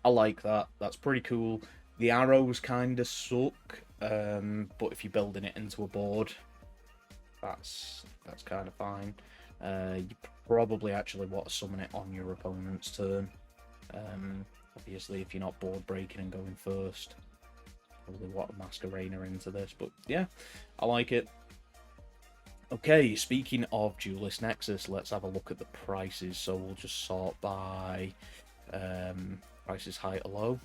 like that. That's pretty cool. The arrows kind of suck, but if you're building it into a board, that's kind of fine. You probably actually want to summon it on your opponent's turn. Obviously, if you're not board breaking and going first, probably want a Masquerena into this. But yeah, I like it. Okay, speaking of Duelist Nexus, let's have a look at the prices. So we'll just sort by prices high to low.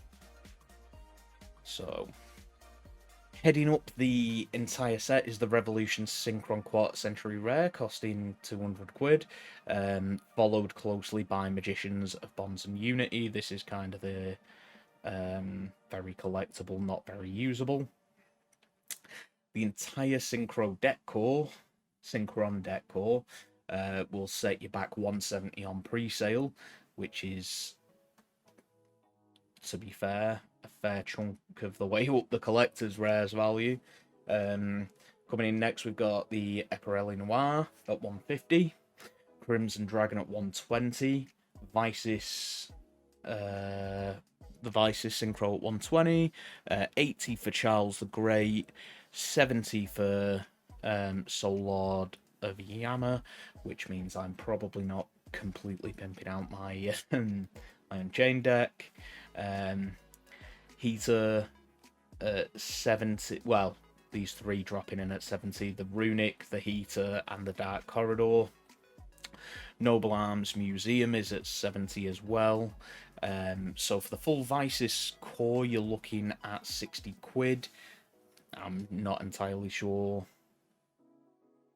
So, heading up the entire set is the Revolution Synchron Quarter Century Rare, costing 200 quid, followed closely by Magicians of Bonds and Unity. This is kind of the very collectible, not very usable. The entire Synchron deck core will set you back 170 on pre-sale, which is, to be fair, a fair chunk of the way up the collector's rares value. Coming in next, we've got the Epirelli Noir at 150, Crimson Dragon at 120, Vices, the Vices Synchro at 120, 80 for Charles the Great, 70 for Soul Lord of Yama, which means I'm probably not completely pimping out my Unchained deck. Heater at 70. Well, these three dropping in at 70: the Runic, the Heater, and the Dark Corridor. Noble Arms Museum is at 70 as well. So for the full Vices core, you're looking at 60 quid. I'm not entirely sure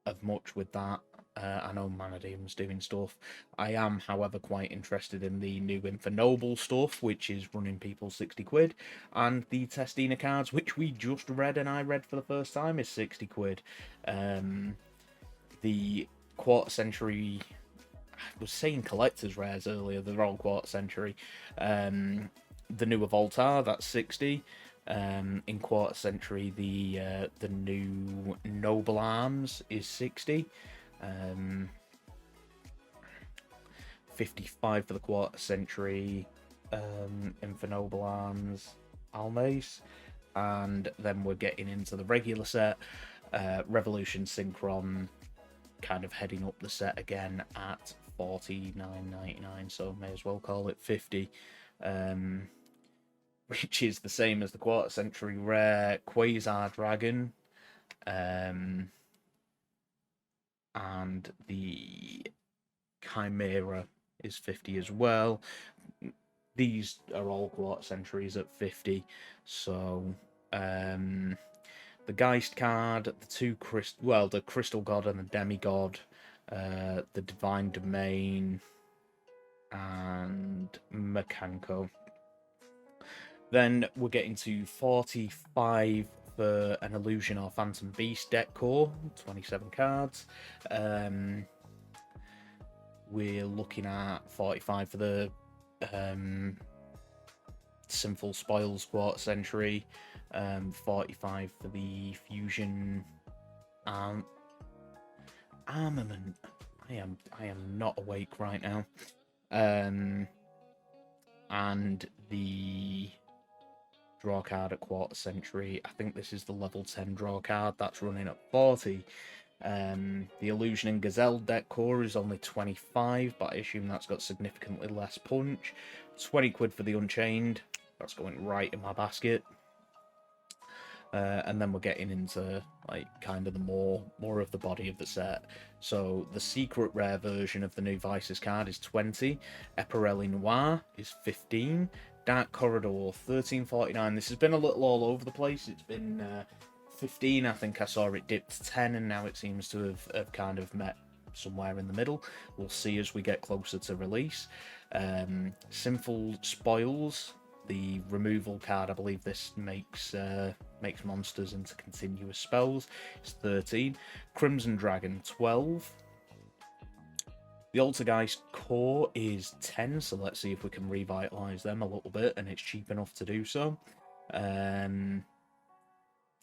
of much with that. I know Manadium's doing stuff. I am, however, quite interested in the new Infernoble stuff, which is running people 60 quid. And the Testina cards, which we just read and I read for the first time, is 60 quid. The Quarter Century... I was saying collector's rares earlier, they're all Quarter Century. The newer Voltar, that's 60. In Quarter Century, the new Noble Arms is 60. 55 for the Quarter Century Infernoble Arms Almace. And then we're getting into the regular set, Revolution Synchron, kind of heading up the set again at $49.99, so may as well call it 50, which is the same as the Quarter Century Rare Quasar Dragon, and the Chimera is 50 as well. These are all Quarter Centuries at 50, so the Geist card, the Crystal God and the Demigod, the Divine Domain, and Mekanko. Then we're getting to 45 for an Illusion or Phantom Beast deck core, 27 cards. We're looking at 45 for the Sinful Spoils Quarter Century, 45 for the Fusion Armament. I am not awake right now. And the draw card at Quarter Century, I think this is the level 10 draw card, that's running at 40. The Illusion and Gazelle deck core is only 25, but I assume that's got significantly less punch. 20 quid for the Unchained, that's going right in my basket. And then we're getting into like kind of the more of the body of the set. So the secret rare version of the new Vices card is 20. Epirelli Noir is 15. Dark Corridor 13.49. This has been a little all over the place. It's been 15. I think I saw it dip to 10, and now it seems to have kind of met somewhere in the middle. We'll see as we get closer to release. Sinful Spoils, the removal card, I believe this makes monsters into continuous spells. It's 13. Crimson Dragon 12. The Altergeist core is 10, so let's see if we can revitalise them a little bit, and it's cheap enough to do so. The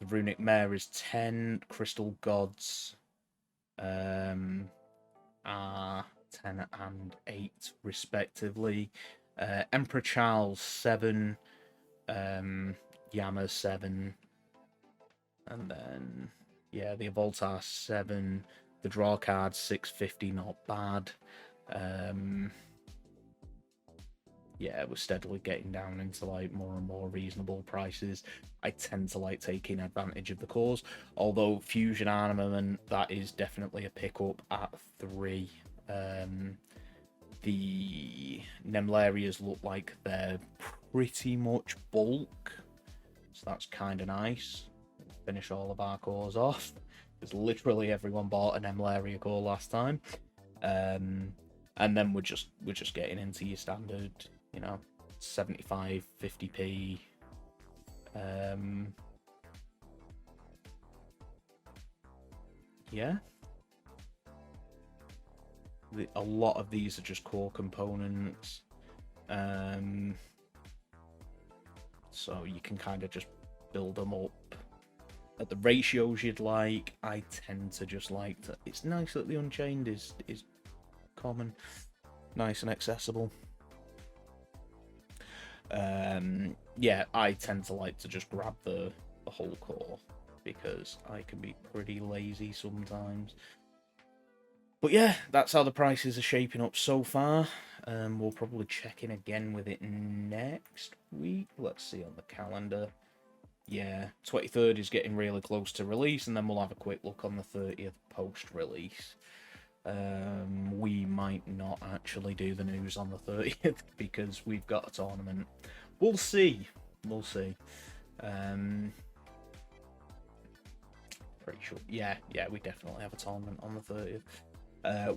Runic Mare is 10. Crystal Gods are 10 and 8 respectively. Emperor Charles 7, Yama 7, and then the Voltar 7. The draw card 650, not bad. We're steadily getting down into like more and more reasonable prices. I tend to like taking advantage of the cores, although Fusion Armament, that is definitely a pickup at 3. The Nemlarias look like they're pretty much bulk, so that's kind of nice. Finish all of our cores off, because literally everyone bought an Emlaria core last time. And then we're just getting into your standard, 75, 50p. Yeah. A lot of these are just core components. So you can kind of just build them up at the ratios you'd like. I tend to just like to... It's nice that the Unchained is common. Nice and accessible. Yeah, I tend to like to just grab the whole core, because I can be pretty lazy sometimes. But yeah, that's how the prices are shaping up so far. We'll probably check in again with it next week. Let's see on the calendar. Yeah, 23rd is getting really close to release, and then we'll have a quick look on the 30th post-release. We might not actually do the news on the 30th because we've got a tournament. We'll see. We'll see. Pretty sure. Yeah, we definitely have a tournament on the 30th.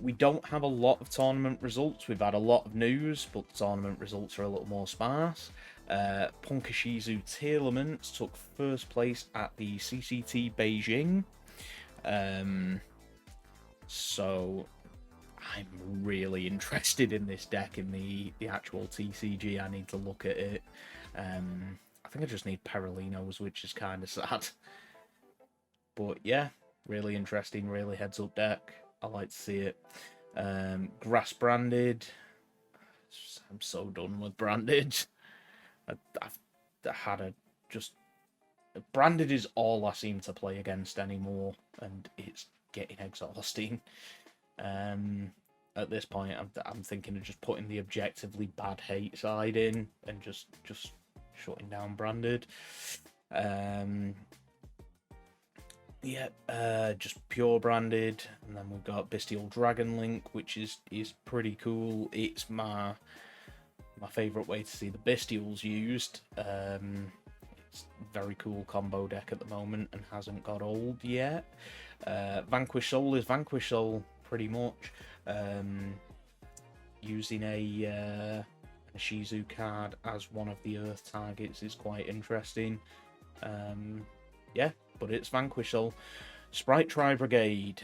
We don't have a lot of tournament results. We've had a lot of news, but the tournament results are a little more sparse. Punkashizu Telements took first place at the CCT Beijing. So I'm really interested in this deck in the actual TCG. I need to look at it. I think I just need Paralinos, which is kind of sad. But yeah, really interesting, really heads up deck. I like to see it. Grass Branded. I'm so done with Branded. I've had a just... Branded is all I seem to play against anymore, and it's getting exhausting. At this point, I'm thinking of just putting the objectively bad hate side in and just shutting down Branded. Just pure Branded, and then we've got Bestial Dragon Link, which is pretty cool. It's my favourite way to see the Bestials used. It's a very cool combo deck at the moment and hasn't got old yet. Vanquish Soul is Vanquish Soul, pretty much. Using a Shizu card as one of the Earth targets is quite interesting. Yeah, but it's Vanquish Soul. Sprite Tri Brigade.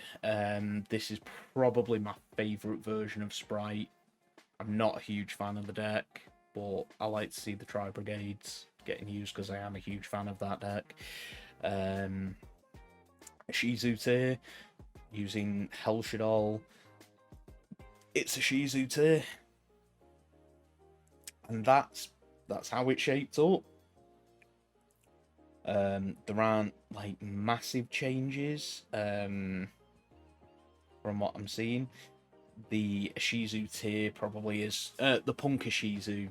This is probably my favourite version of Sprite. I'm not a huge fan of the deck, but I like to see the Tri Brigades getting used because I am a huge fan of that deck. Shizute using Hellshadol. It's a Shizute, and that's how it shaped up. There aren't like massive changes from what I'm seeing. The Shizu tier probably is the Punkashizu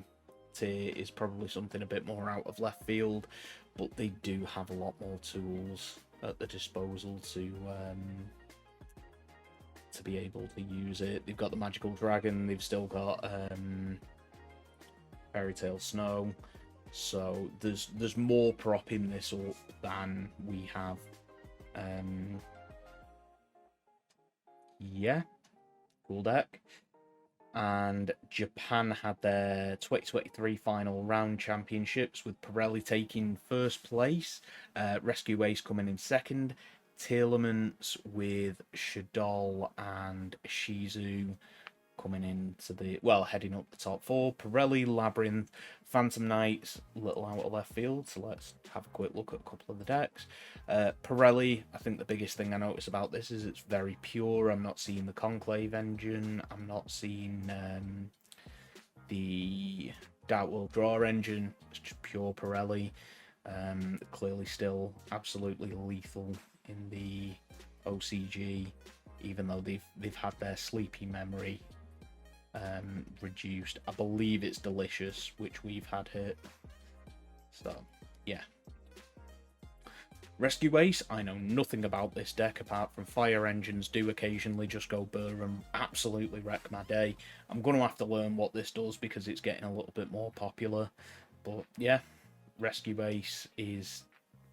tier is probably something a bit more out of left field, but they do have a lot more tools at the disposal to be able to use it. They've got the Magical Dragon, they've still got Fairy Tale Snow, so there's more propping this up than we have. Yeah, cool deck. And Japan had their 2023 final round championships, with Pirelli taking first place, Rescue Ace coming in second, Telements with Shadol and Shizu coming into the, heading up the top four. Pirelli, Labyrinth, Phantom Knights, a little out of left field, so let's have a quick look at a couple of the decks. Pirelli, I think the biggest thing I notice about this is it's very pure. I'm not seeing the Conclave engine, I'm not seeing the Dark World Draw engine, it's just pure Pirelli. Clearly still absolutely lethal in the OCG, even though they've had their sleepy memory reduced. I believe it's Delicious, which we've had hit. So yeah. Rescue Ace, I know nothing about this deck apart from fire engines do occasionally just go burr and absolutely wreck my day. I'm going to have to learn what this does because it's getting a little bit more popular. But yeah, rescue base is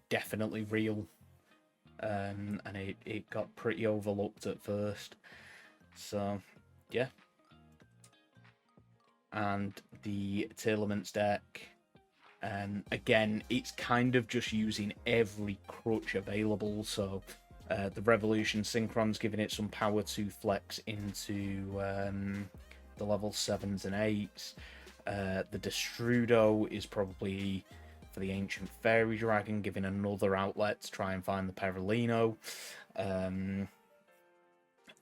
definitely real, and it got pretty overlooked at first. So yeah. And the Tailorments deck, again, it's kind of just using every crutch available. So the Revolution Synchron's giving it some power to flex into the level 7s and 8s. The Destrudo is probably for the Ancient Fairy Dragon, giving another outlet to try and find the Perolino.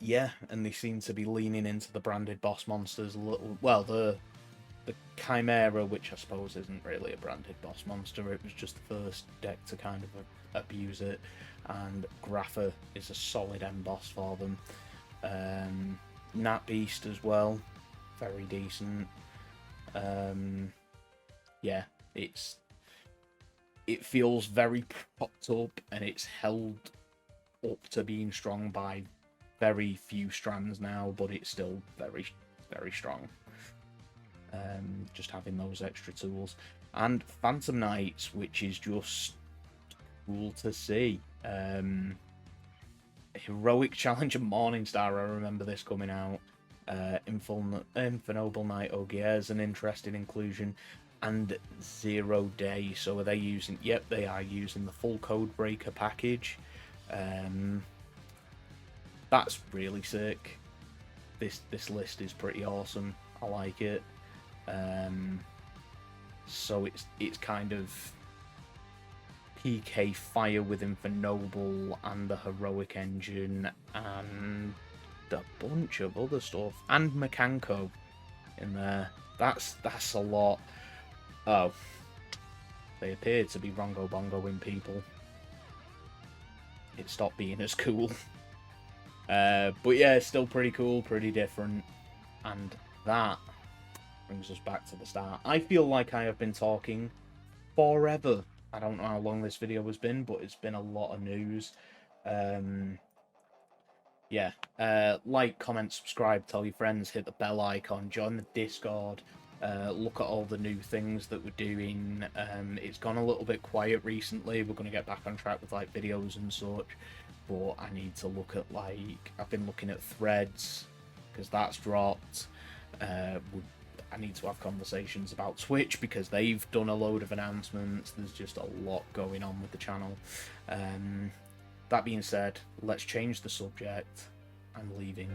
Yeah, and they seem to be leaning into the branded boss monsters a little. Well, the Chimera, which I suppose isn't really a branded boss monster, it was just the first deck to kind of abuse it. And Grapha is a solid end boss for them. Nat Beast as well, very decent. Yeah, it feels very propped up, and it's held up to being strong by very few strands now, but it's still very, very strong. Just having those extra tools. And Phantom Knights, which is just cool to see. Heroic Challenger Morningstar, I remember this coming out. Infernoble Knight Ogier is an interesting inclusion. And 0 Day. So are they using... Yep, they are using the full Codebreaker package. That's really sick. This list is pretty awesome. I like it. So it's kind of PK Fire with Infernoble and the Heroic Engine and a bunch of other stuff, and Mekanko in there. That's a lot. Oh, they appear to be Rongo Bongoing people. It stopped being as cool. But yeah, it's still pretty cool, pretty different. And that brings us back to the start. I feel like I have been talking forever. I don't know how long this video has been, but it's been a lot of news. Yeah, like, comment, subscribe, tell your friends, hit the bell icon, join the Discord, look at all the new things that we're doing. It's gone a little bit quiet recently. We're going to get back on track with like videos and such, but I need to look at, like, I've been looking at Threads because that's dropped. I need to have conversations about Twitch because they've done a load of announcements. There's just a lot going on with the channel. That being said, let's change the subject. I'm leaving.